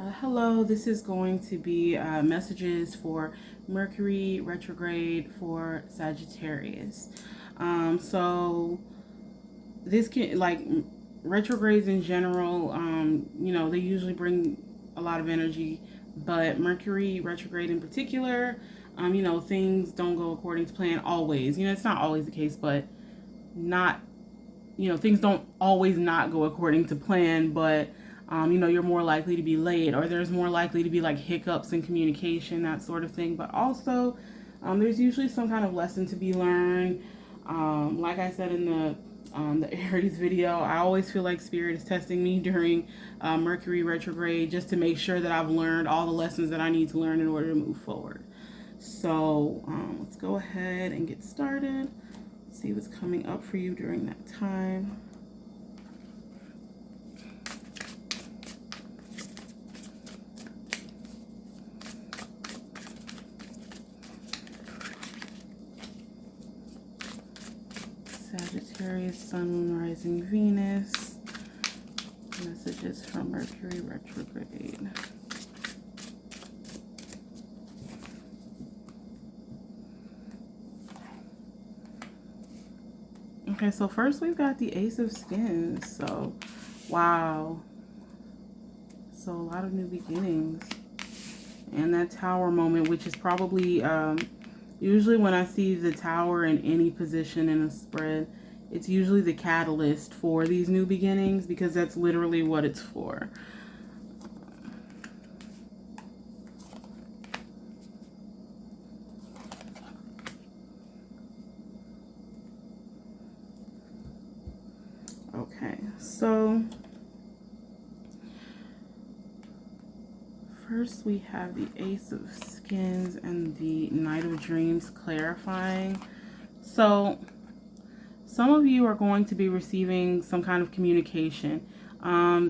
Hello, this is going to be messages for Mercury retrograde for Sagittarius. So this can retrogrades in general, they usually bring a lot of energy, but Mercury retrograde in particular, things don't go according to plan always. It's not always the case, but not things don't always not go according to plan, but you're more likely to be late, or there's more likely to be like hiccups in communication, that sort of thing. But also, there's usually some kind of lesson to be learned. Like I said in the Aries video, I always feel like Spirit is testing me during Mercury retrograde just to make sure that I've learned all the lessons that I need to learn in order to move forward. So let's go ahead and get started. See what's coming up for you during that time. Sagittarius, Sun, Moon, Rising, Venus. Messages from Mercury retrograde. Okay, so first we've got the Ace of Skins. So, wow. So a lot of new beginnings. And that Tower moment, which is probably, usually when I see the Tower in any position in a spread, it's usually the catalyst for these new beginnings, because that's literally what it's for. Okay, so first we have the Ace of Skins and the Knight of Dreams clarifying. So some of you are going to be receiving some kind of communication.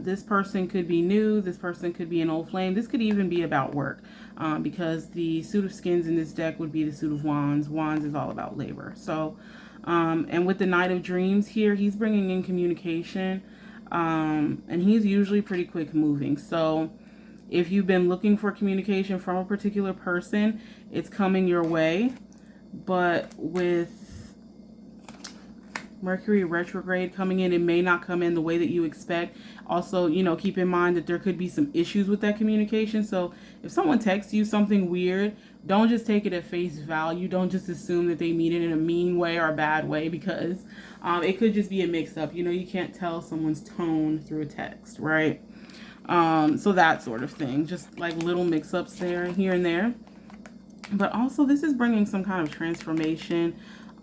This person could be new. This person could be an old flame. This could even be about work, because the suit of skins in this deck would be the suit of wands. Wands is all about labor. So, and with the Knight of Dreams here, he's bringing in communication, and he's usually pretty quick moving. So if you've been looking for communication from a particular person, it's coming your way. But with Mercury retrograde coming in, it may not come in the way that you expect. Also, keep in mind that there could be some issues with that communication. So if someone texts you something weird, don't just take it at face value. Don't just assume that they mean it in a mean way or a bad way, because it could just be a mix-up. You can't tell someone's tone through a text, right? So that sort of thing. Just like little mix-ups there, here and there. But also, this is bringing some kind of transformation.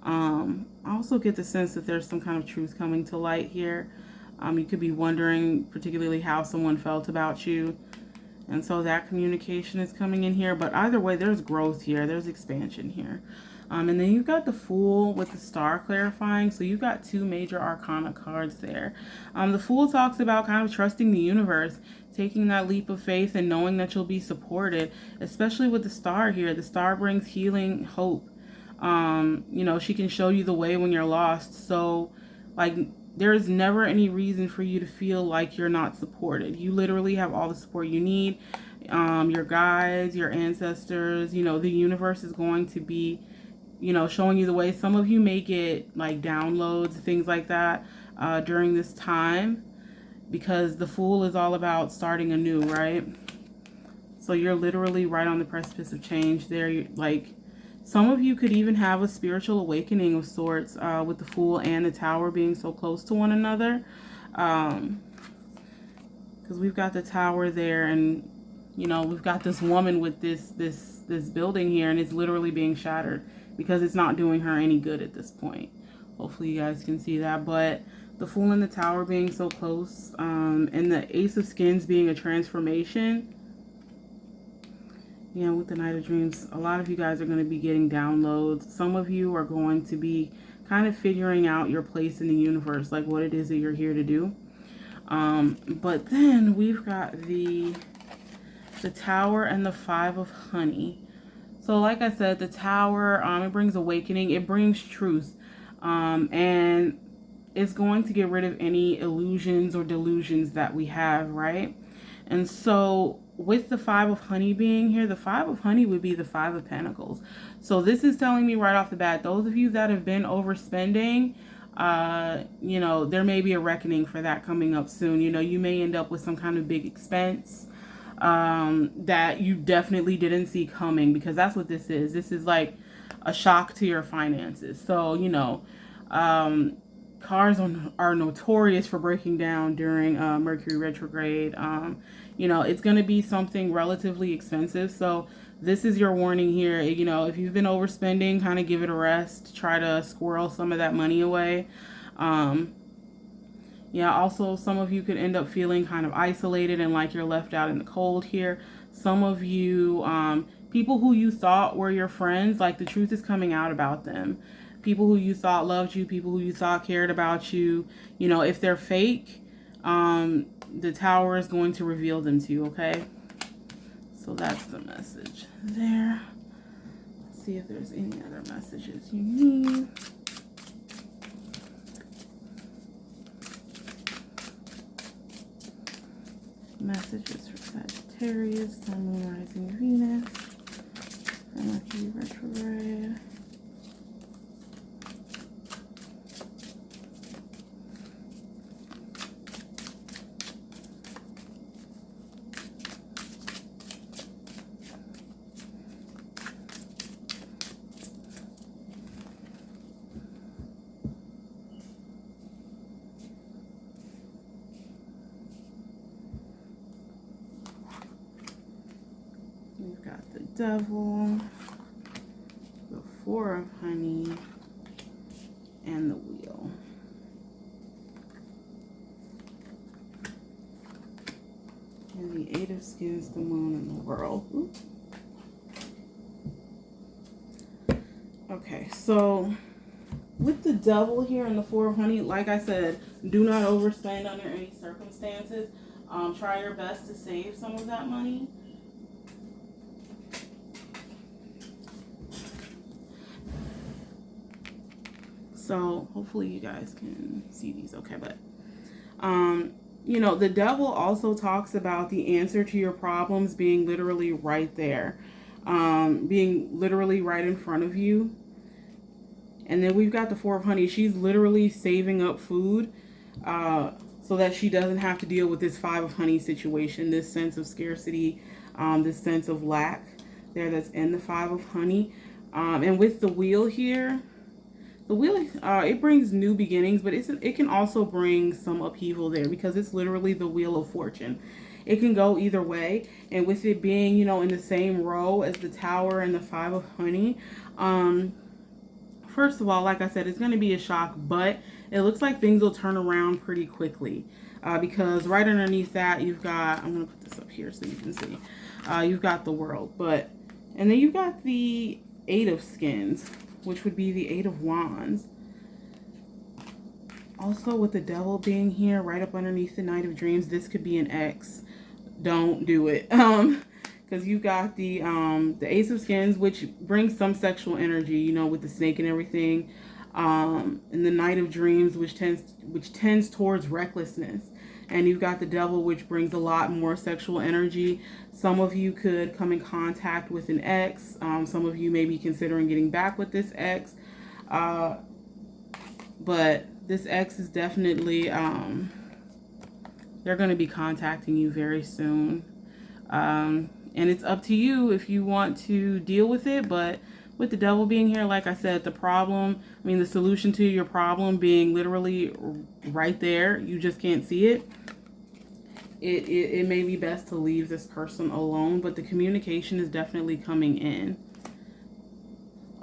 I also get the sense that there's some kind of truth coming to light here. You could be wondering particularly how someone felt about you. And so that communication is coming in here. But either way, there's growth here. There's expansion here. And then you've got the Fool with the Star clarifying. So you've got two major arcana cards there. The Fool talks about kind of trusting the universe, taking that leap of faith and knowing that you'll be supported, especially with the Star here. The Star brings healing, hope. She can show you the way when you're lost. So, there is never any reason for you to feel like you're not supported. You literally have all the support you need. Your guides, your ancestors, the universe is going to be, showing you the way. Some of you may get like downloads, things like that, during this time, because the Fool is all about starting anew, right? So you're literally right on the precipice of change there. Some of you could even have a spiritual awakening of sorts, with the Fool and the Tower being so close to one another. Because we've got the Tower there, and we've got this woman with this building here, and it's literally being shattered because it's not doing her any good at this point. Hopefully you guys can see that. But the Fool and the Tower being so close, and the Ace of Skins being a transformation. Yeah, with the Knight of Dreams, a lot of you guys are going to be getting downloads. Some of you are going to be kind of figuring out your place in the universe, like what it is that you're here to do. But then we've got the Tower and the Five of Honey. So like I said, the Tower, it brings awakening. It brings truth. And it's going to get rid of any illusions or delusions that we have, right? And so with the Five of Honey being here, the Five of Honey would be the Five of Pentacles. So this is telling me right off the bat, those of you that have been overspending, you know, there may be a reckoning for that coming up soon. You know, you may end up with some kind of big expense that you definitely didn't see coming, because that's what this is. This is like a shock to your finances. So, you know, cars are notorious for breaking down during Mercury retrograde. You know, it's going to be something relatively expensive. So this is your warning here. You know, if you've been overspending, kind of give it a rest. Try to squirrel some of that money away. Yeah, also some of you could end up feeling kind of isolated and like you're left out in the cold here. Some of you, people who you thought were your friends, like the truth is coming out about them. People who you thought loved you, people who you thought cared about you, you know, if they're fake, the Tower is going to reveal them to you, okay? So that's the message there. Let's see if there's any other messages you need. Messages for Sagittarius, Sun, Moon, Rising, Venus, for Mercury retrograde. We've got the Devil, the Four of Honey, and the Wheel. And the Eight of Skins, the Moon, and the World. Ooh. Okay, so with the Devil here and the Four of Honey, like I said, do not overspend under any circumstances. Try your best to save some of that money. So hopefully you guys can see these okay. But, you know, the Devil also talks about the answer to your problems being literally right there. Being literally right in front of you. And then we've got the Four of Honey. She's literally saving up food so that she doesn't have to deal with this Five of Honey situation, this sense of scarcity, this sense of lack there that's in the Five of Honey. And with the Wheel here, the Wheel, it brings new beginnings, but it can also bring some upheaval there, because it's literally the Wheel of Fortune. It can go either way. And with it being, you know, in the same row as the Tower and the Five of Honey, first of all, like I said, it's going to be a shock, but it looks like things will turn around pretty quickly. Because right underneath that, you've got, I'm going to put this up here so you can see, you've got the World. And then you've got the Eight of Skins, which would be the Eight of Wands. Also, with the Devil being here right up underneath the Knight of Dreams, this could be an ex. Don't do it. Because you got the Ace of Skins, which brings some sexual energy, you know, with the snake and everything. And the Knight of Dreams, which tends towards recklessness. And you've got the Devil, which brings a lot more sexual energy. Some of you could come in contact with an ex. Some of you may be considering getting back with this ex. But this ex is definitely, they're going to be contacting you very soon. And it's up to you if you want to deal with it. But with the Devil being here, like I said, the solution to your problem being literally right there, you just can't see it. It may be best to leave this person alone, but the communication is definitely coming in.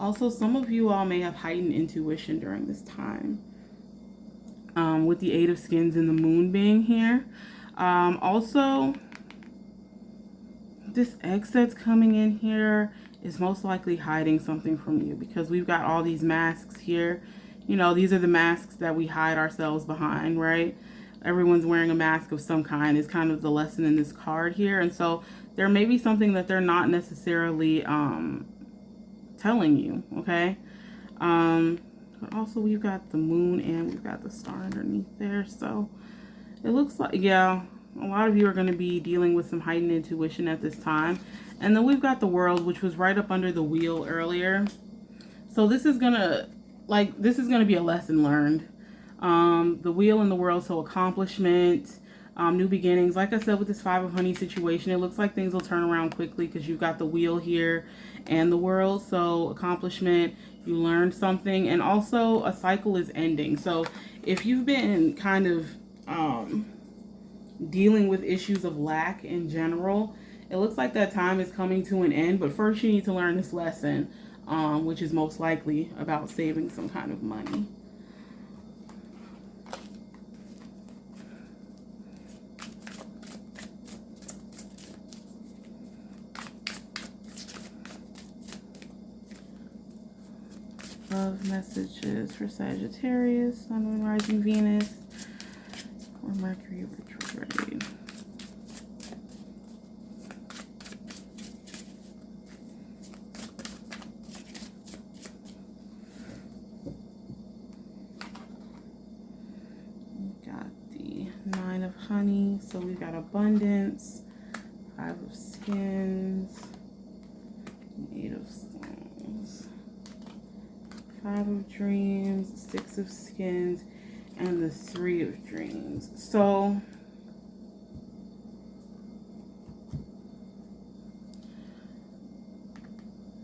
Also, some of you all may have heightened intuition during this time. With the Eight of Skins and the Moon being here. Also, this ex that's coming in here is most likely hiding something from you, because we've got all these masks here. You know, these are the masks that we hide ourselves behind, right? Everyone's wearing a mask of some kind is kind of the lesson in this card here. And so there may be something that they're not necessarily telling you, okay? But also we've got the Moon and we've got the Star underneath there. So it looks like, yeah, A lot of you are going to be dealing with some heightened intuition at this time. And then we've got the World, which was right up under the Wheel earlier. So this is going to, be a lesson learned. The Wheel and the World, so accomplishment, new beginnings. Like I said, with this Five of Honey situation, it looks like things will turn around quickly because you've got the Wheel here and the World. So accomplishment, you learned something, and also a cycle is ending. So if you've been kind of dealing with issues of lack in general, it looks like that time is coming to an end. But first you need to learn this lesson, which is most likely about saving some kind of money. Love messages for Sagittarius, Sun, Moon, Rising, Venus, or Mercury retrograde. We've got the Nine of Honey, so we've got abundance, Five of Skins, Eight of Stones, Five of Dreams, Six of Skins, and the Three of Dreams. So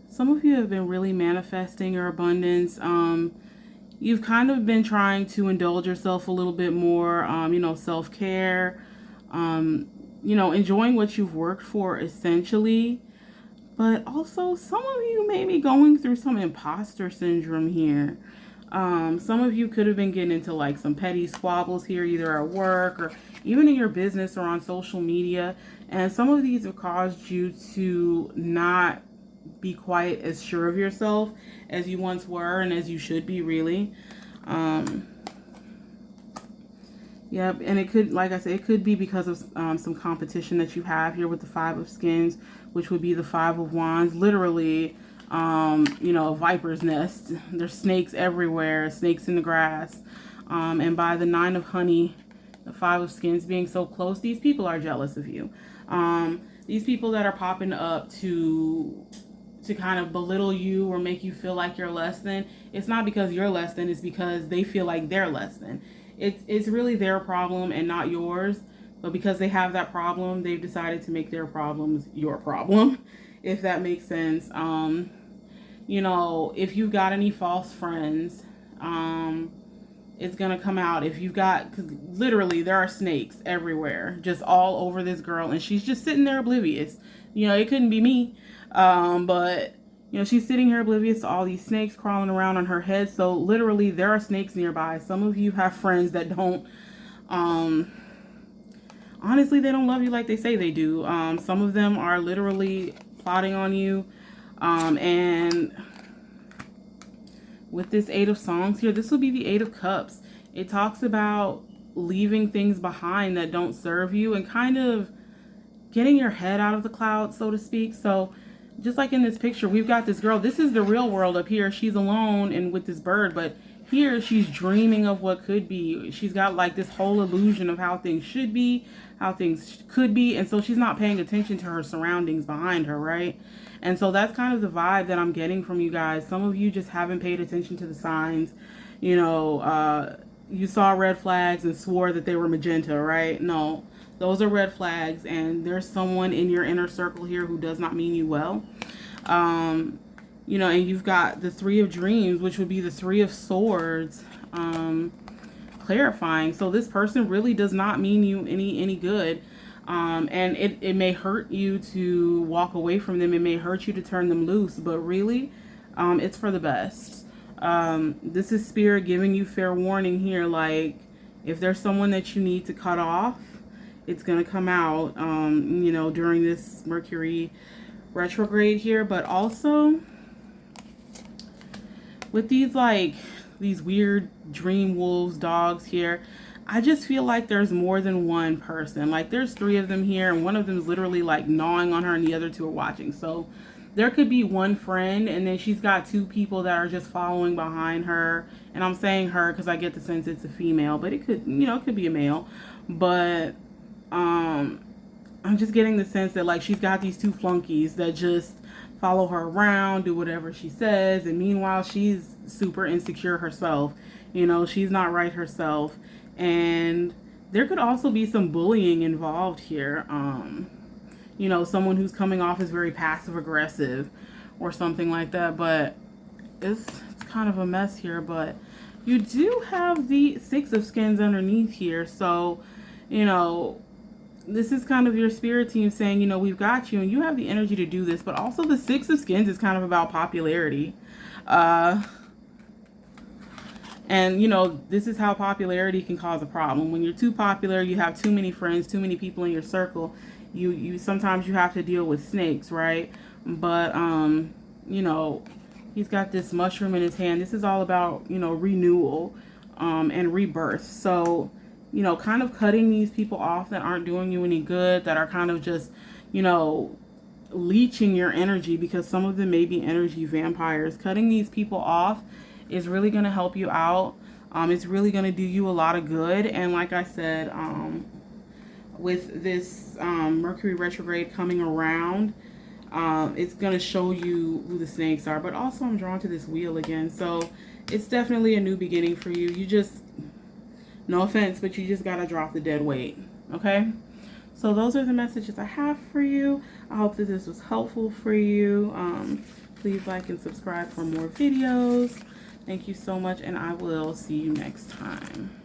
some of you have been really manifesting your abundance. You've kind of been trying to indulge yourself a little bit more, self-care, enjoying what you've worked for, essentially. But also, some of you may be going through some imposter syndrome here. Some of you could have been getting into like some petty squabbles here, either at work or even in your business or on social media. And some of these have caused you to not be quite as sure of yourself as you once were, and as you should be, really. Yep, and it could, like I said, it could be because of some competition that you have here with the Five of Skins, which would be the Five of Wands. Literally, a viper's nest. There's snakes everywhere, snakes in the grass. And by the Nine of Honey, the Five of Skins being so close, these people are jealous of you. These people that are popping up to kind of belittle you or make you feel like you're less than, it's not because you're less than, it's because they feel like they're less than. It's really their problem and not yours. But because they have that problem, they've decided to make their problems your problem, if that makes sense. If you've got any false friends, it's going to come out. If you've got, cause literally there are snakes everywhere, just all over this girl, and she's just sitting there oblivious. It couldn't be me. But she's sitting here oblivious to all these snakes crawling around on her head. So literally there are snakes nearby. Some of you have friends that don't, honestly, they don't love you like they say they do. Some of them are literally plotting on you. And with this Eight of Songs here, this will be the Eight of Cups. It talks about leaving things behind that don't serve you and kind of getting your head out of the clouds, so to speak. So just like in this picture, we've got this girl. This is the real world up here. She's alone and with this bird, but here she's dreaming of what could be. She's got like this whole illusion of how things should be, how things could be, and so she's not paying attention to her surroundings behind her, right? And so that's kind of the vibe that I'm getting from you guys. Some of you just haven't paid attention to the signs. You saw red flags and swore that they were magenta, right? No, those are red flags, and there's someone in your inner circle here who does not mean you well. And you've got the Three of Dreams, which would be the Three of Swords, clarifying. So this person really does not mean you any good. And it may hurt you to walk away from them. It may hurt you to turn them loose, but really, it's for the best. This is Spirit giving you fair warning here. Like, if there's someone that you need to cut off, it's going to come out, during this Mercury retrograde here. But also with these weird dream wolves, dogs here, I just feel like there's more than one person. Like, there's three of them here, and one of them is literally like gnawing on her and the other two are watching. So there could be one friend, and then she's got two people that are just following behind her. And I'm saying her because I get the sense it's a female, but it could, it could be a male. But I'm just getting the sense that like she's got these two flunkies that just follow her around, do whatever she says, and meanwhile she's super insecure herself. You know, she's not right herself. And there could also be some bullying involved here. You know, someone who's coming off as very passive aggressive or something like that. But it's kind of a mess here. But you do have the Six of Skins underneath here. So, you know, this is kind of your spirit team saying, you know, we've got you and you have the energy to do this. But also the Six of Skins is kind of about popularity. And, you know, this is how popularity can cause a problem. When you're too popular, you have too many friends, too many people in your circle. You sometimes you have to deal with snakes, right? But, you know, he's got this mushroom in his hand. This is all about, you know, renewal and rebirth. So, you know, kind of cutting these people off that aren't doing you any good, that are kind of just, you know, leeching your energy, because some of them may be energy vampires. Cutting these people off is really going to help you out. It's really going to do you a lot of good. And like I said, with this Mercury retrograde coming around, it's going to show you who the snakes are. But also I'm drawn to this wheel again. So it's definitely a new beginning for you. You just, no offense, but you just got to drop the dead weight. Okay? So those are the messages I have for you. I hope that this was helpful for you. Please like and subscribe for more videos. Thank you so much, and I will see you next time.